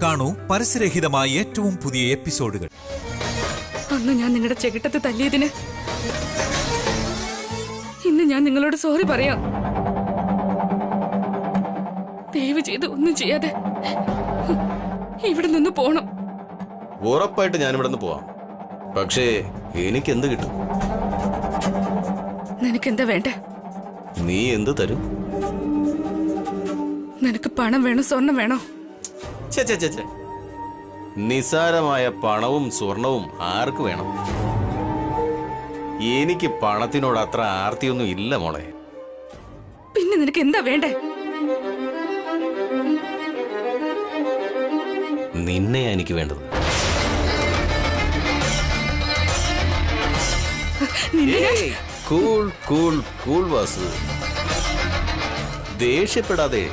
കാണൂ പരസ്യരഹിതമായ ഏറ്റവും പുതിയ എപ്പിസോഡുകൾ. അന്ന് ഞാൻ നിങ്ങളുടെ ചെകിട്ടത്ത് തല്ലിയതിന് ഇന്ന് ഞാൻ നിങ്ങളോട് സോറി പറയാം. ദയവ് ചെയ്ത് ഒന്നും ചെയ്യാതെ ഇവിടെ നിന്ന് പോണം. ഉറപ്പായിട്ട് ഞാൻ ഇവിടെ നിന്ന് പോവാം. പക്ഷേ എനിക്ക് എന്ത് കിട്ടും? നിനക്കെന്താ വേണ്ടേ? നീ എന്ത് തരും? നിനക്ക് പണം വേണോ സ്വർണം വേണോ? നിസാരമായ പണവും സ്വർണവും ആർക്ക് വേണം? എനിക്ക് പണത്തിനോട് അത്ര ആർത്തിയൊന്നും ഇല്ല മോളെ. പിന്നെ നിനക്ക് എന്താ വേണ്ടേ? നിന്നെയാ എനിക്ക് വേണ്ടത്. കൂൾ കൂൾ കൂൾ വാസു, ദേഷ്യപ്പെടാതെ.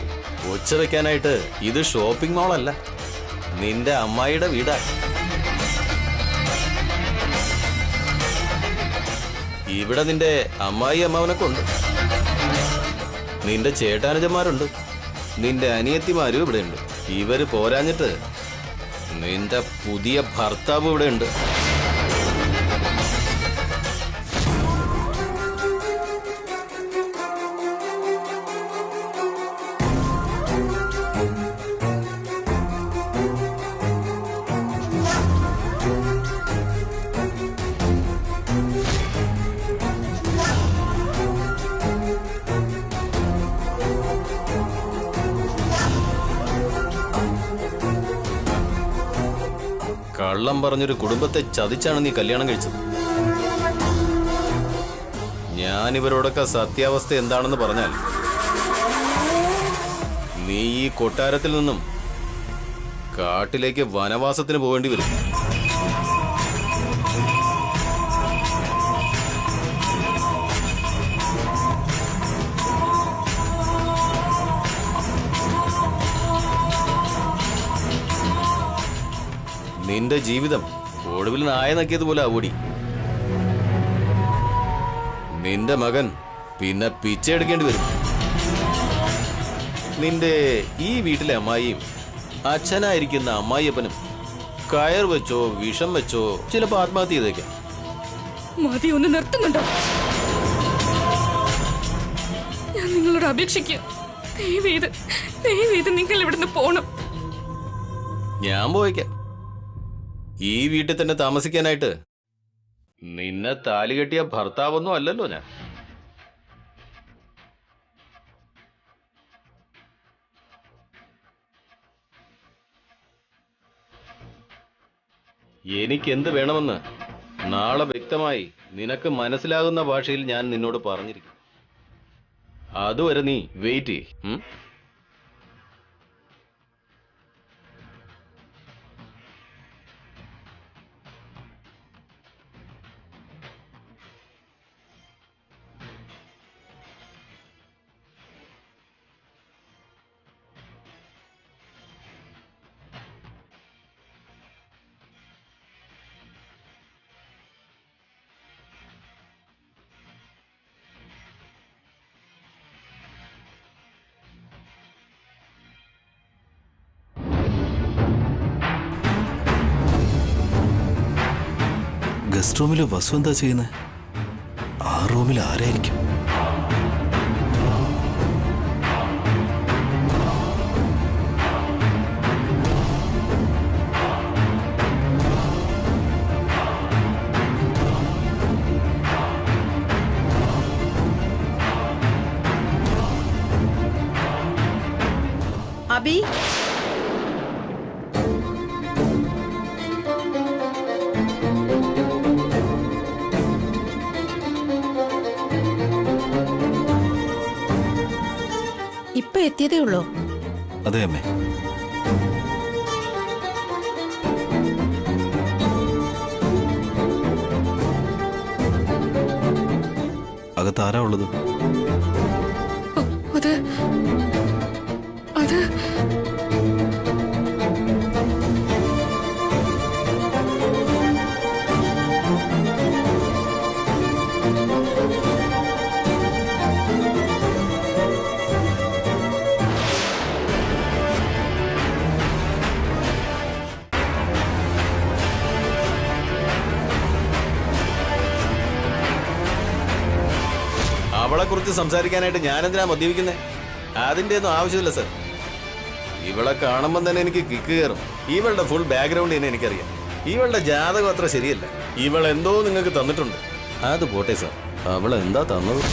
ഒച്ച വെക്കാനായിട്ട് ഇത് ഷോപ്പിംഗ് മോളല്ല, നിന്റെ അമ്മായിയുടെ വീടാ. ഇവിടെ നിന്റെ അമ്മായി അമ്മാവനൊക്കെ ഉണ്ട്, നിന്റെ ചേട്ടാനുജന്മാരുണ്ട്, നിന്റെ അനിയത്തിമാരും ഇവിടെ ഉണ്ട്. ഇവര് പോരാഞ്ഞിട്ട് നിന്റെ പുതിയ ഭർത്താവ് ഇവിടെ ഉണ്ട്. കള്ളം പറഞ്ഞൊരു കുടുംബത്തെ ചതിച്ചാണ് നീ കല്യാണം കഴിച്ചത്. ഞാൻ ഇവരോടൊക്കെ സത്യാവസ്ഥ എന്താണെന്ന് പറഞ്ഞാൽ നീ ഈ കൊട്ടാരത്തിൽ നിന്നും കാട്ടിലേക്ക് വനവാസത്തിന് പോകേണ്ടി വരും. നിന്റെ ജീവിതം ഒടുവിൽ നായ നക്കിയതുപോലെ ആവൂടി. നിന്റെ മകൻ പിന്നെ പിച്ചെടുക്കേണ്ടി വരും. നിന്റെ ഈ വീട്ടിലെ അമ്മായിയും അച്ഛനായിരിക്കുന്ന അമ്മായിയപ്പനും കയർ വെച്ചോ വിഷം വെച്ചോ ചിലപ്പോ ആത്മഹത്യ ചെയ്തേക്കാം. മതി, ഒന്ന് നിർത്തുന്നുണ്ടോ? ഞാൻ നിങ്ങളോട് അപേക്ഷിക്കുക, ദയവേത് നിങ്ങൾ ഇവിടുന്ന് പോണം. ഞാൻ പോയിക്കാം. ഈ വീട്ടിൽ തന്നെ താമസിക്കാനായിട്ട് നിന്നെ താലി കെട്ടിയ ഭർത്താവൊന്നും അല്ലല്ലോ ഞാൻ. എനിക്കെന്ത് വേണമെന്ന് നാളെ വ്യക്തമായി നിനക്ക് മനസ്സിലാകുന്ന ഭാഷയിൽ ഞാൻ നിന്നോട് പറഞ്ഞിരിക്കും. അതുവരെ നീ വെയിറ്റ് ചെയ്യ്. ഗസ്റ്റ് റൂമിൽ വസു എന്താ ചെയ്യുന്നത്? ആ റൂമിൽ ആരായിരിക്കും? അബി, ഇപ്പൊ എത്തിയതേ ഉള്ളോ? അതെ അമ്മേ. അകത്ത് ആരാ ഉള്ളത്? അത് ഇവളെ കുറിച്ച് സംസാരിക്കാനായിട്ട് ഞാനെന്തിനാ മദ്യപിക്കുന്നത്? അതിന്റെ ഒന്നും ആവശ്യമില്ല സർ. ഇവളെ കാണുമ്പോൾ തന്നെ എനിക്ക് കിക്ക് കയറും. ഇവളുടെ ഫുൾ ബാക്ക്ഗ്രൗണ്ട് തന്നെ എനിക്കറിയാം. ഇവളുടെ ജാതകം അത്ര ശരിയല്ല. ഇവൾ എന്തോ നിങ്ങൾക്ക് തന്നിട്ടുണ്ട്. അത് പോട്ടെ സർ, അവൾ എന്താ തന്നത്?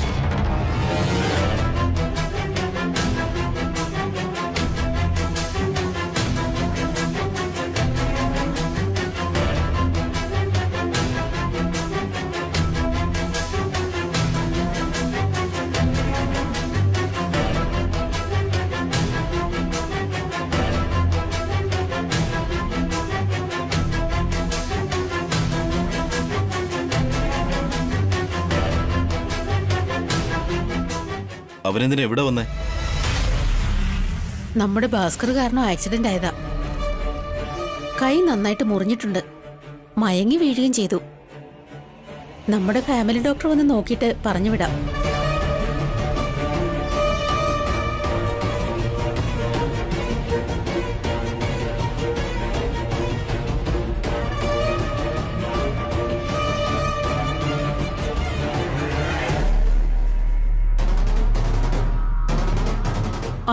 അവനെന്തിനാ എവിടെ വന്നേ? നമ്മുടെ ഭാസ്കർ കാരണം ആക്സിഡന്റ് ആയതാ. കൈ നന്നായിട്ട് മുറിഞ്ഞിട്ടുണ്ട്. മയങ്ങി വീഴുകയും ചെയ്തു. നമ്മുടെ ഫാമിലി ഡോക്ടർ വന്ന് നോക്കിയിട്ട് പറഞ്ഞു വിടാം.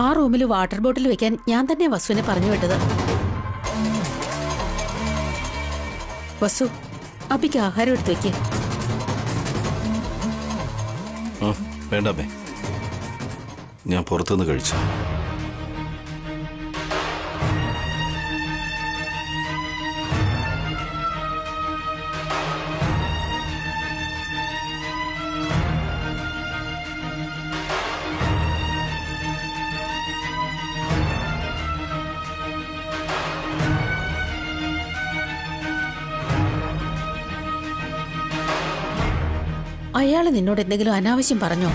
ആ റൂമിൽ വാട്ടർ ബോട്ടിൽ വെക്കാൻ ഞാൻ തന്നെ വസുവിനെ പറഞ്ഞു വിട്ടത്. വസു, അപ്പിക്ക് ആഹാരം എടുത്തു വെക്ക്. വേണ്ട അമ്മേ, ഞാൻ പുറത്തുനിന്ന് കഴിച്ചു. അയാള് നിന്നോട് എന്തെങ്കിലും അനാവശ്യം പറഞ്ഞോ?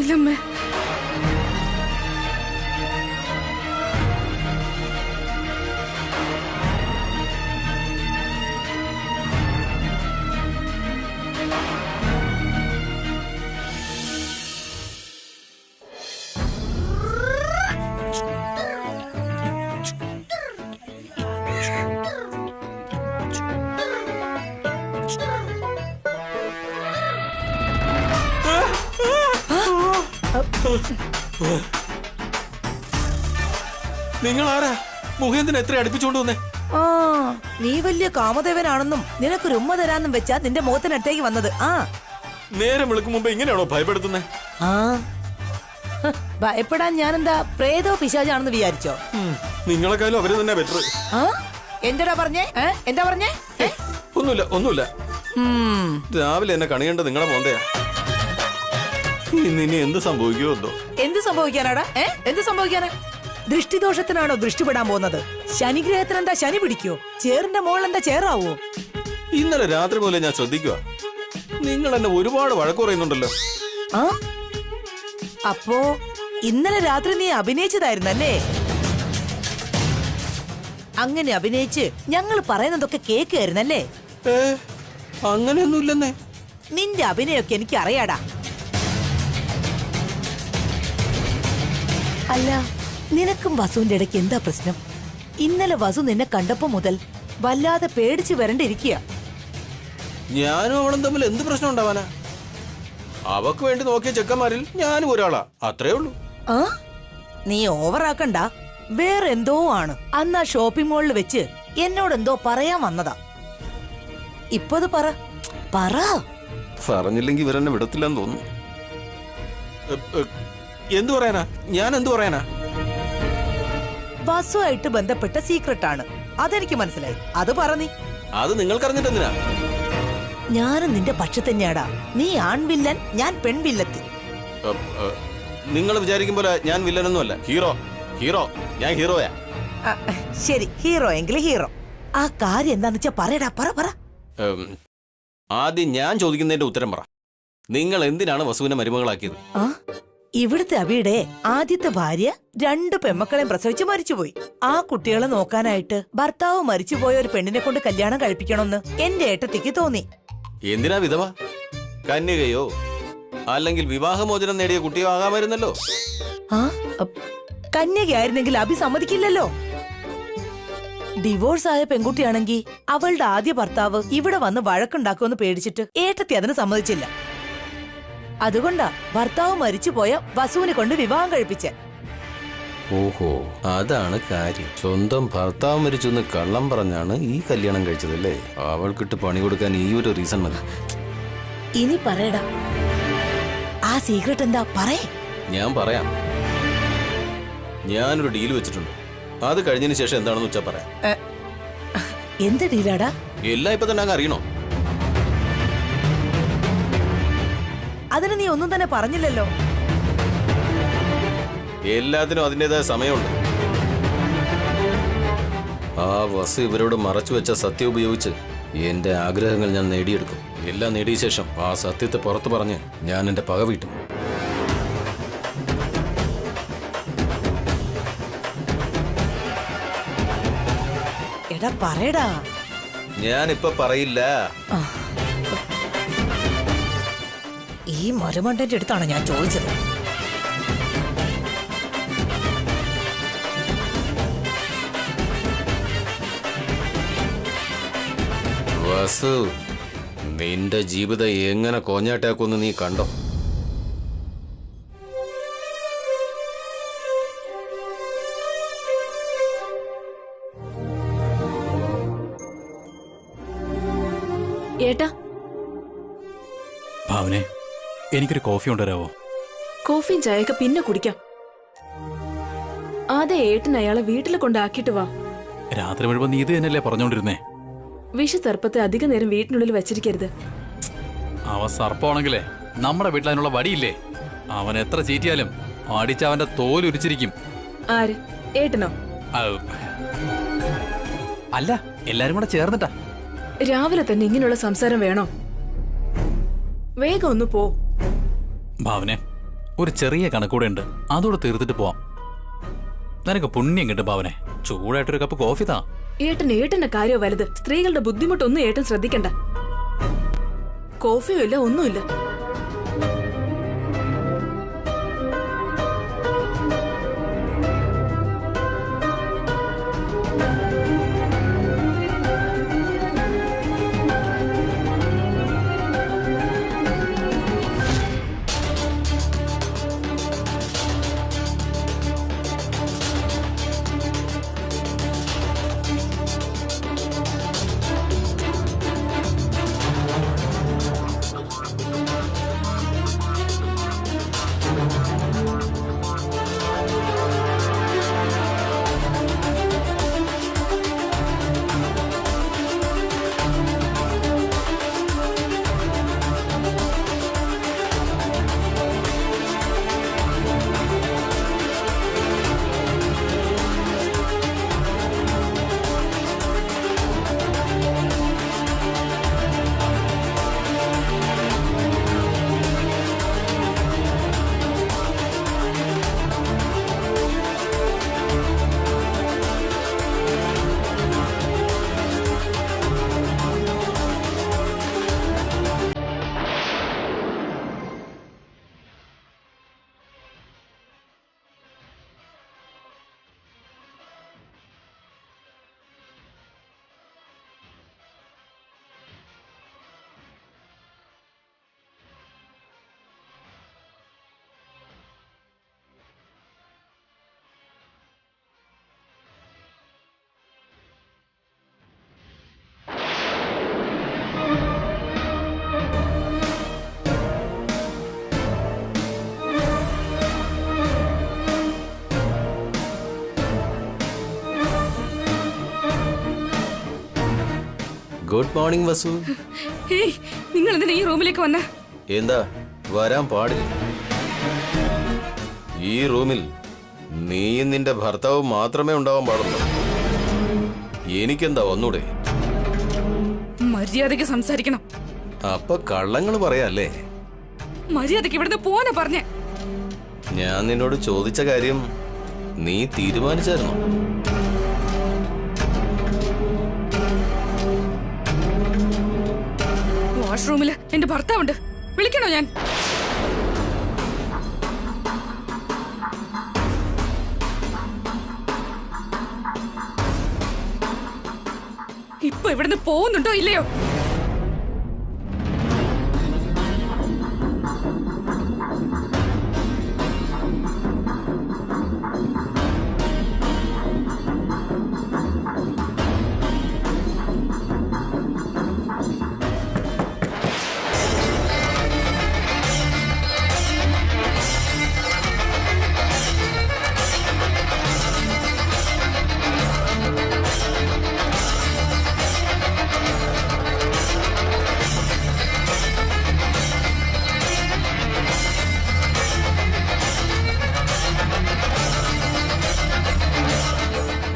ഇല്ലമ്മേ. നിങ്ങൾ ആരാ? മുഖേന്ദ്രൻ എത്ര അടുപ്പിച്ചോണ്ട് വന്നേ? ആ, നീ വലിയ കാമദേവനാണെന്നും നിനക്കൊരു ഉമ്മ തരാന്നും വെച്ചാ നിന്റെ മുഖത്തിനടുത്തേക്ക് വന്നത്. ആ, നേരം വിളിക്കും മുമ്പ് ഇങ്ങനെയാണോ ഭയപ്പെടുത്തുന്നേ? ആ, ഭയപ്പെടാൻ ഞാനെന്താ പ്രേതോ പിശാചാണെന്ന് വിചാരിച്ചോ? നിങ്ങളെക്കാളും അവര് തന്നെ ബെറ്റർ. ആ, എന്താ പറഞ്ഞേ? എന്താ പറഞ്ഞേ? ഒന്നുമില്ല. രാവിലെ എന്നെ കണിയേണ്ടത് നിങ്ങളെ മോന്തയാ. ഇനി എന്ത് സംഭവിക്കുമോ എന്തോ. എന്ത് സംഭവിക്കാനാടാ? എന്ത് സംഭവിക്കാനാ? ദൃഷ്ടിദോഷത്തിനാണോ ദൃഷ്ടിപ്പെടാൻ പോകുന്നത്? ശനിഗ്രഹത്തിന് എന്താ ശനി പിടിക്കോ? ചേറിന്റെ മോൾ എന്താ ചേറാവോ? ഇന്നലെ രാത്രി മുതലേ ഞാൻ ശ്രദ്ധിക്കുക. നിങ്ങൾ എന്നെ ഒരുപാട് വഴക്ക് പറയുന്നുണ്ടല്ലോ. ആ, അപ്പോ ഇന്നലെ രാത്രി നീ അഭിനയിച്ചതായിരുന്നല്ലേ? അങ്ങനെ അഭിനയിച്ച് ഞങ്ങൾ പറയുന്നതൊക്കെ കേൾക്കുകയായിരുന്നല്ലേ? അങ്ങനെയൊന്നുമില്ലെന്നേ. നിന്റെ അഭിനയൊക്കെ എനിക്ക് അറിയാടാ. അല്ല, നിനക്കും വസുവിന്റെ ഇടയ്ക്ക് എന്താ പ്രശ്നം? ഇന്നലെ വസു നിന്നെ കണ്ടപ്പോ മുതൽ വല്ലാതെ പേടിച്ചു വരണ്ടിരിക്കുക. ഞാനും അവളും തമ്മിൽ എന്ത് പ്രശ്നം ഉണ്ടാവാനാ? അവക്ക് വേണ്ടി നോക്കിയ ചെക്കന്മാരിൽ ഞാനും ഒരാളാ, അത്രേ ഉള്ളൂ. ആ, നീ ഓവറാക്കണ്ട. വേറെ എന്തോ ആണ്. അന്ന് ആ ഷോപ്പിംഗ് മോളിൽ വെച്ച് എന്നോട് എന്തോ പറയാൻ വന്നതാ. ഇപ്പൊ അത് പറ. പറഞ്ഞില്ലെങ്കിൽ ഇവരെന്നെ വിടത്തില്ലെന്ന് തോന്നുന്നു. എന്തു പറയാനാ? ഞാൻ എന്തു പറയാനാ? വസുവായിട്ട് ബന്ധപ്പെട്ട സീക്രട്ട് ആണ്. അതെനിക്ക് മനസ്സിലായി. അത് പറ നീ. അത് നിങ്ങൾക്കറിഞ്ഞിട്ടെന്തിനാ? ഞാനും നിന്റെ പക്ഷ തന്നെയാടാ. നീ ആൺവില്ലൻ, ഞാൻ പെൺവില്ലത്തി. നിങ്ങൾ വിചാരിക്കും പോലെ ഞാൻ വില്ലനൊന്നുമല്ല. ഹീറോ ഞാൻ ഹീറോയാ. ശരി, ഹീറോ എങ്കിൽ ഹീറോ. ആ കാര്യം എന്താന്ന് വെച്ചാ പറയടാ. പറ. ആദ്യം ഞാൻ ചോദിക്കുന്നതിന്റെ ഉത്തരം പറ. നിങ്ങൾ എന്തിനാണ് വസുവിനെ മരുമകളാക്കിയത്? ആ, ഇവിടുത്തെ അബിയുടെ ആദ്യത്തെ ഭാര്യ 2 പെമ്മക്കളെയും പ്രസവിച്ച് മരിച്ചുപോയി. ആ കുട്ടികളെ നോക്കാനായിട്ട് ഭർത്താവ് മരിച്ചുപോയ ഒരു പെണ്ണിനെ കൊണ്ട് കല്യാണം കഴിപ്പിക്കണമെന്ന് എന്റെ ഏട്ടത്തിക്ക് തോന്നി. എന്തിനാ വിധവ? കന്യകയോ അല്ലെങ്കിൽ വിവാഹമോചനം നേടിയ കുട്ടിയോ ആകാമായിരുന്നല്ലോ. ആ, കന്യകയായിരുന്നെങ്കിൽ അബി സമ്മതിക്കില്ലല്ലോ. ഡിവോഴ്സ് ആയ പെൺകുട്ടിയാണെങ്കിൽ അവളുടെ ആദ്യ ഭർത്താവ് ഇവിടെ വന്ന് വഴക്കുണ്ടാക്കുമെന്ന് പേടിച്ചിട്ട് ഏട്ടത്തി അതിന് സമ്മതിച്ചില്ല. അതുകൊണ്ടാ ഭർത്താവ് മരിച്ചുപോയ വസുവിനെ കൊണ്ട് വിവാഹം കഴിപ്പിച്ചേ. ഓഹോ, അതാണ് കാര്യം. സ്വന്തം ഭർത്താവ് മരിച്ചെന്ന് കള്ളം പറഞ്ഞാണ് ഈ കല്യാണം കഴിച്ചതല്ലേ? അവൾക്കിട്ട് പണി കൊടുക്കാൻ ഈ ഒരു റീസൺ മതി. ഇനി പറയടാ, ആ സീക്രട്ട് എന്താ പറയേ? ഞാൻ പറയാം. ഞാനൊരു ഡീൽ വെച്ചിട്ടുണ്ട്. അത് കഴിഞ്ഞതിന് ശേഷം എന്താണെന്ന് വെച്ചാ പറയാം. എന്ത് ഡീലാടാ? എല്ലാം ഇപ്പൊ തന്നെ അങ്ങ് അറിയണോ? അതിന് നീ ഒന്നും തന്നെ പറഞ്ഞില്ലല്ലോ. എല്ലാത്തിനും അതിൻ്റെതായ സമയമുണ്ട്. ആ വസു ഇവരോട് മറച്ചു വെച്ച സത്യം ഉപയോഗിച്ച് എന്റെ ആഗ്രഹങ്ങൾ ഞാൻ നേടിയെടുക്കും. എല്ലാം നേടിയ ശേഷം ആ സത്യത്തെ പുറത്തു പറഞ്ഞ് ഞാൻ എന്റെ പക വീട്ടും. എടാ പറയടാ. ഞാനിപ്പൊ പറയില്ല. ഈ മരുമണ്ടന്റെ അടുത്താണ് ഞാൻ ചോദിച്ചത്. വസു, നിന്റെ ജീവിതം എങ്ങനെ കോഞ്ഞാട്ടാക്കുമെന്ന് നീ കണ്ടോ? ഏട്ടാ, ഭാവനെ, എനിക്കൊരു കോഫി കൊണ്ടുവരാവോ? കോഫിയും ചായയൊക്കെ പിന്നെ കുടിക്കാം. ആദ്യം ഏട്ടൻ അയാളെ വീട്ടിൽ കൊണ്ടാക്കിട്ട് വാ. രാത്രി മുഴുവൻ നീ ഇത് തന്നെയല്ലേ പറഞ്ഞോണ്ടിരുന്നേ? വിഷു സർപ്പത്തെ അധിക നേരം വീട്ടിനുള്ളിൽ വെച്ചിരിക്കരുത്. അവ സർപ്പമാണെങ്കിലേ നമ്മുടെ വീട്ടിൽ അതിനുള്ള വടിയില്ലേ? അവൻ എത്ര ചീറ്റിയാലും അടിച്ച് അവന്റെ തോലുരിച്ചിരിക്കും. ആര്? ഏട്ടനോ? അല്ല, എല്ലാരും കൂടെ ചേർന്നിട്ടാ. രാവിലെ തന്നെ ഇങ്ങനെയുള്ള സംസാരം വേണോ? വേഗം ഒന്ന് പോ. ഭാവനെ, ഒരു ചെറിയ കണക്കൂടെ ഉണ്ട്, അതോടെ തീർത്തിട്ട് പോവാം. നിനക്ക് പുണ്യം കിട്ടും ഭാവനെ. ചൂടായിട്ടൊരു കപ്പ് കോഫി താ. ഏട്ടന്റെ കാര്യോ വലുത്. സ്ത്രീകളുടെ ബുദ്ധിമുട്ടൊന്നും ഏട്ടൻ ശ്രദ്ധിക്കണ്ട. കോഫിയോ ഇല്ല, ഒന്നുമില്ല. ഗുഡ് മോർണിംഗ് വസു. നിങ്ങൾ എന്തിനാ ഈ റൂമിലേക്ക് വന്ന? എന്താ വരാൻ പാടില്ല? ഈ റൂമിൽ നീയും നിന്റെ ഭർത്താവും മാത്രമേ ഉണ്ടാവാൻ പാടുള്ളൂ. എനിക്കെന്താ ഒന്നൂടെ? മര്യാദയ്ക്ക് സംസാരിക്കണം. അപ്പൊ കള്ളങ്ങൾ പറയാല്ലേ? മര്യാദയ്ക്ക് ഇവിടുന്ന് പോവാനാ പറഞ്ഞേ. ഞാൻ നിന്നോട് ചോദിച്ച കാര്യം നീ തീരുമാനിച്ചായിരുന്നോ? വാഷ്റൂമില് എന്റെ ഭർത്താവുണ്ട്. വിളിക്കണോ ഞാൻ? ഇവിടുന്ന് പോകുന്നുണ്ടോ ഇല്ലയോ?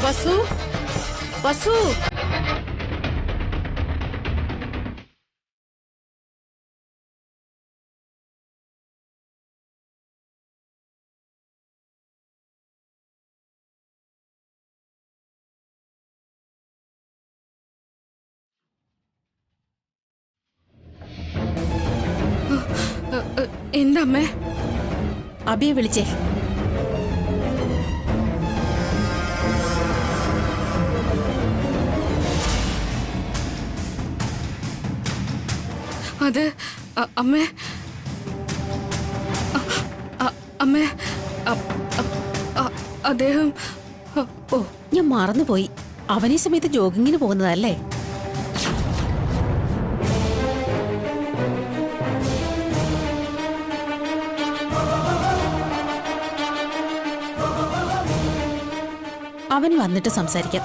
വസു, വസു. എന്താ അമ്മേ? അബിയെ വിളിച്ചേ. അത് അമ്മേ, അമ്മേ, അദ്ദേഹം. ഓ, ഞാൻ മറന്നുപോയി. അവനീ സമയത്ത് ജോഗിങ്ങിന് പോകുന്നതല്ലേ? അവൻ വന്നിട്ട് സംസാരിക്കാം.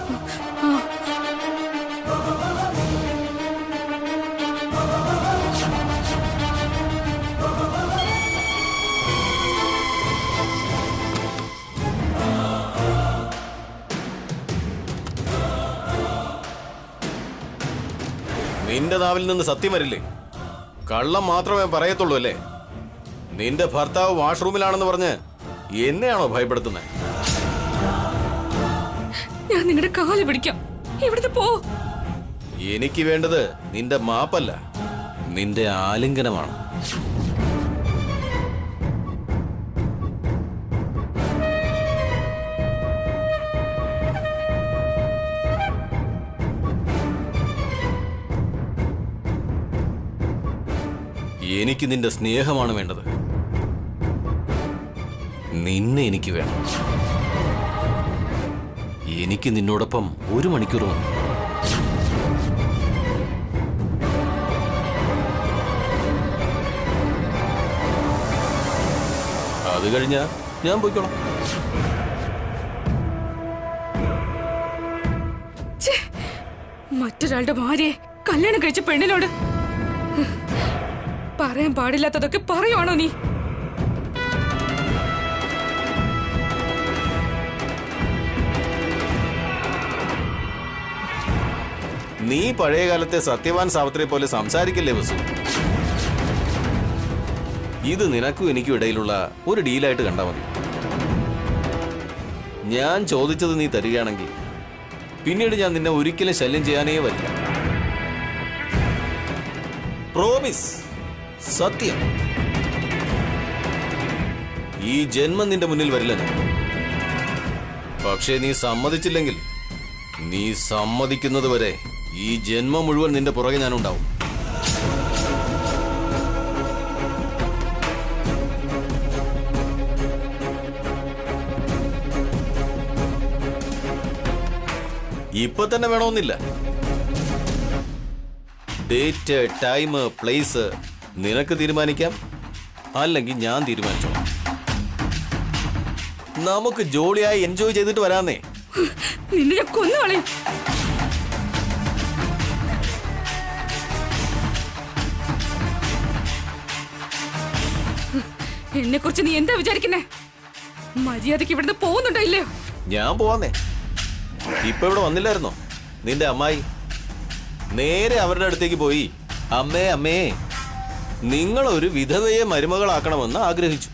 നിന്റെ നാവിൽ നിന്ന് സത്യം വരില്ലേ? കള്ളം മാത്രമേ പറയത്തുള്ളൂ അല്ലേ? നിന്റെ ഭർത്താവ് വാഷ്റൂമിലാണെന്ന് പറഞ്ഞ് എന്നെയാണോ ഭയപ്പെടുത്തുന്നത്? ഞാൻ നിങ്ങളുടെ കാല് പിടിക്കാം. ഇവിടുന്ന് പോ. എനിക്ക് വേണ്ടത് നിന്റെ മാപ്പല്ല, നിന്റെ ആലിംഗനമാണ്. എനിക്ക് നിന്റെ സ്നേഹമാണ് വേണ്ടത്. നിന്നെ എനിക്ക് വേണം. എനിക്ക് നിന്നോടൊപ്പം 1 മണിക്കൂർ മതി. അത് കഴിഞ്ഞാ ഞാൻ പോയിക്കോളാം. മറ്റൊരാളുടെ ഭാര്യയെ കല്യാണം കഴിച്ച പെണ്ണിനോട് പറയാൻ പാടില്ലാത്തതൊക്കെ പറയുവാണോ നീ? നീ പഴയകാലത്തെ സത്യവാൻ സാവിത്രിയെ പോലെ സംസാരിക്കല്ലേ വസു. ഇത് നിനക്കും എനിക്കും ഇടയിലുള്ള ഒരു ഡീലായിട്ട് കണ്ടാൽ മതി. ഞാൻ ചോദിച്ചത് നീ തരികയാണെങ്കിൽ പിന്നീട് ഞാൻ നിന്നെ ഒരിക്കലും ശല്യം ചെയ്യാനേ വരില്ല. പ്രോമിസ്, സത്യം. ഈ ജന്മം നിന്റെ മുന്നിൽ വരില്ല ഞാൻ. പക്ഷേ നീ സമ്മതിച്ചില്ലെങ്കിൽ, നീ സമ്മതിക്കുന്നത് വരെ ഈ ജന്മം മുഴുവൻ നിന്റെ പുറകെ ഞാനുണ്ടാവും. ഇപ്പൊ തന്നെ വേണമെന്നില്ല. ഡേറ്റ്, ടൈം, പ്ലേസ് നിനക്ക് തീരുമാനിക്കാം, അല്ലെങ്കിൽ ഞാൻ തീരുമാനിച്ചോളാം. നമുക്ക് ജോളിയായി എൻജോയ് ചെയ്തിട്ട് വരാന്നേ. നിന്നെ ഞാൻ കൊന്നുകളയും. എന്നെ കുറിച്ച് നീ എന്താ വിചാരിക്കുന്നേ? മര്യാദക്ക് ഇവിടുന്ന് പോകുന്നുണ്ടോ ഇല്ലയോ? ഞാൻ പോവാന്നേ. ഇപ്പൊ ഇവിടെ വന്നില്ലായിരുന്നോ നിന്റെ അമ്മായി? നേരെ അവരുടെ അടുത്തേക്ക് പോയി, അമ്മേ അമ്മേ, നിങ്ങളൊരു വിധവയെ മരുമകളാക്കണമെന്ന് ആഗ്രഹിച്ചു.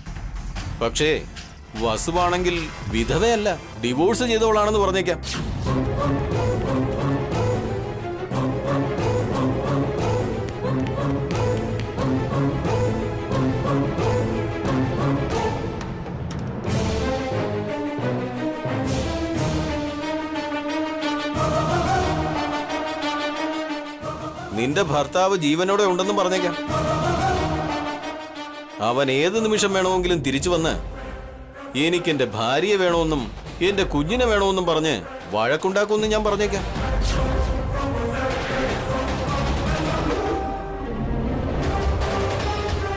പക്ഷേ വസുവാണെങ്കിൽ വിധവയല്ല, ഡിവോഴ്സ് ചെയ്തവളാണെന്ന് പറഞ്ഞേക്കാം. നിന്റെ ഭർത്താവ് ജീവനോടെ ഉണ്ടെന്നും പറഞ്ഞേക്കാം. അവൻ ഏത് നിമിഷം വേണമെങ്കിലും തിരിച്ചു വന്ന് എനിക്ക് എന്റെ ഭാര്യയെ വേണമെന്നും എന്റെ കുഞ്ഞിനെ വേണമെന്നും പറഞ്ഞ് വഴക്കുണ്ടാക്കുമെന്ന് ഞാൻ പറഞ്ഞേക്കാം.